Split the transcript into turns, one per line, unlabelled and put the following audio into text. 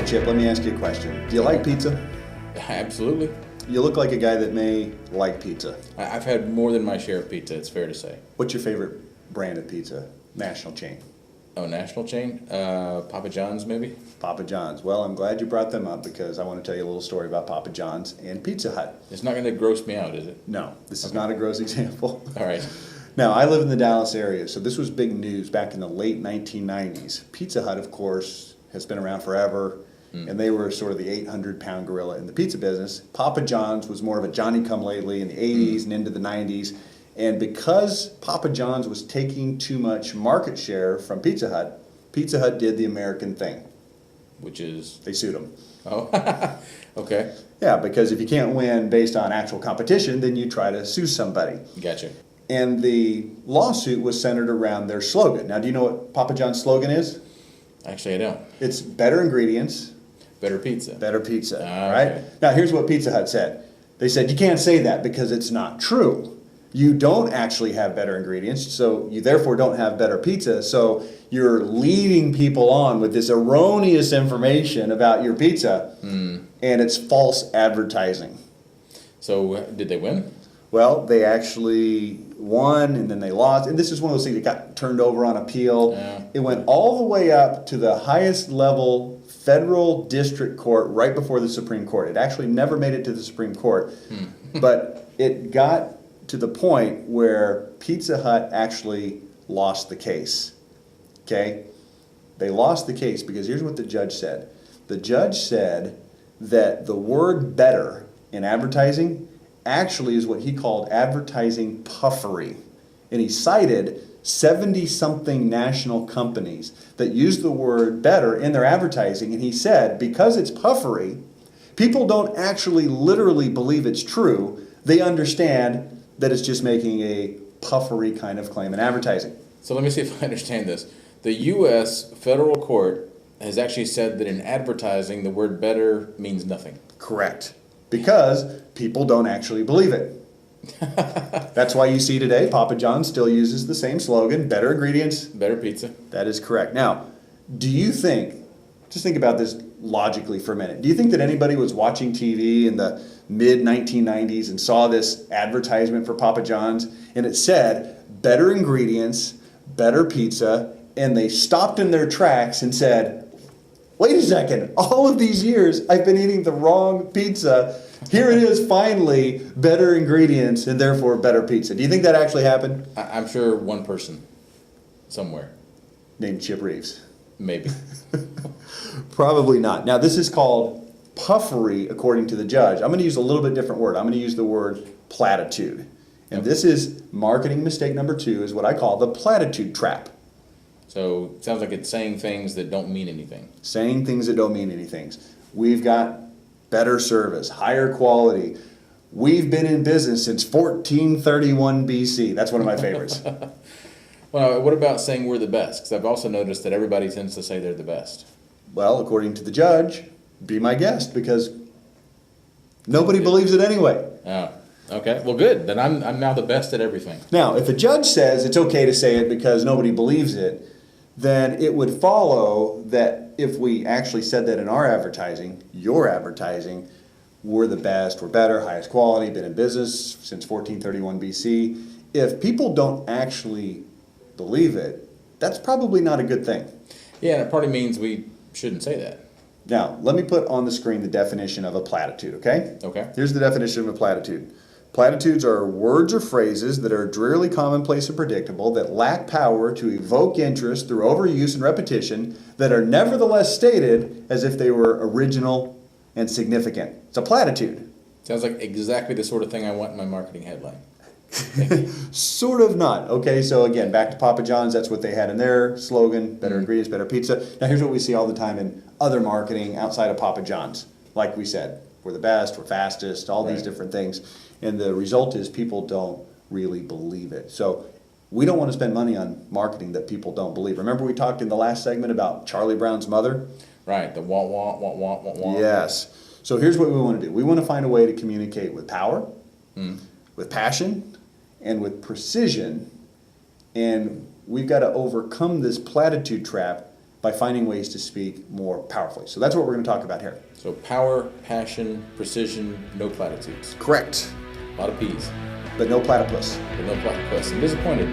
Hey, Chip, let me ask you a question. Do you like pizza?
Absolutely.
You look like a guy that may like pizza.
I've had more than my share of pizza, it's fair to say.
What's your favorite brand of pizza? National chain?
Oh, national chain? Papa John's, maybe?
Papa John's. Well, I'm glad you brought them up because I want to tell you a little story about Papa John's and Pizza Hut.
It's not going to gross me out, is it?
No, this is not a gross example.
All right.
Now, I live in the Dallas area, so this was big news back in the late 1990s. Pizza Hut, of course, has been around forever, and they were sort of the 800-pound gorilla in the pizza business. Papa John's was more of a Johnny-come-lately in the 80s and into the 90s, and because Papa John's was taking too much market share from Pizza Hut did the American thing.
Which is?
They sued them.
Oh, okay.
Yeah, because if you can't win based on actual competition, then you try to sue somebody.
Gotcha.
And the lawsuit was centered around their slogan. Now, do you know what Papa John's slogan is?
Actually, I don't.
It's better ingredients,
Better pizza.
better pizza,
Ah,
right?
okay.
Now, here's what Pizza Hut said. They said, you can't say that because it's not true. You don't actually have better ingredients, so you therefore don't have better pizza, so you're leading people on with this erroneous information about your pizza, and it's false advertising.
So, did they win?
Well, they actually won, and then they lost, and this is one of those things that got turned over on appeal.
Yeah.
It went all the way up to the highest level federal district court right before the Supreme Court. It actually never made it to the Supreme Court, but it got to the point where Pizza Hut actually lost the case. Okay? They lost the case because here's what the judge said. The judge said that the word better in advertising actually is what he called advertising puffery. And he cited 70-something national companies that use the word better in their advertising. And he said, because it's puffery, people don't actually literally believe it's true. They understand that it's just making a puffery kind of claim in advertising.
So, let me see if I understand this. The U.S. federal court has actually said that in advertising, the word better means nothing.
Correct. Because people don't actually believe it. That's why you see today Papa John's still uses the same slogan, better ingredients.
Better pizza.
That is correct. Now, do you think, just think about this logically for a minute, do you think that anybody was watching TV in the mid-1990s and saw this advertisement for Papa John's and it said better ingredients, better pizza, and they stopped in their tracks and said, wait a second, all of these years I've been eating the wrong pizza. Here it is, finally, better ingredients and therefore better pizza. Do you think that actually happened?
I'm sure one person somewhere.
Named Chip Reeves.
Maybe.
Probably not. Now, this is called puffery, according to the judge. I'm going to use a little bit different word. I'm going to use the word platitude. And this is marketing mistake number 2, is what I call the platitude trap.
So, it sounds like it's saying things that don't mean anything.
Saying things that don't mean anything. We've got better service, higher quality. We've been in business since 1431 BC. That's one of my favorites.
Well, what about saying we're the best? Because I've also noticed that everybody tends to say they're the best.
Well, according to the judge, be my guest because nobody believes it anyway.
Oh, okay. Well, good. Then I'm now the best at everything.
Now, if a judge says it's okay to say it because nobody believes it, then it would follow that if we actually said that in our advertising, your advertising, we're the best, we're better, highest quality, been in business since 1431 BC. If people don't actually believe it, that's probably not a good thing.
Yeah, and it probably means we shouldn't say that.
Now, let me put on the screen the definition of a platitude, okay?
Okay.
Here's the definition of a platitude. Platitudes are words or phrases that are drearily commonplace and predictable, that lack power to evoke interest through overuse and repetition, that are nevertheless stated as if they were original and significant. It's a platitude.
Sounds like exactly the sort of thing I want in my marketing headline.
Sort of not. Okay, so again, back to Papa John's, that's what they had in their slogan, better ingredients, better pizza. Now here's what we see all the time in other marketing outside of Papa John's. Like we said, we're the best, we're fastest, all these
Right.
different things. And the result is people don't really believe it. So we don't want to spend money on marketing that people don't believe. Remember we talked in the last segment about Charlie Brown's mother?
Right, the want.
Yes. So here's what we want to do. We want to find a way to communicate with power, with passion, and with precision. And we've got to overcome this platitude trap by finding ways to speak more powerfully. So that's what we're going to talk about here.
So power, passion, precision, no platitudes.
Correct.
A lot of P's,
But no platypus.
but no platypus. I'm disappointed.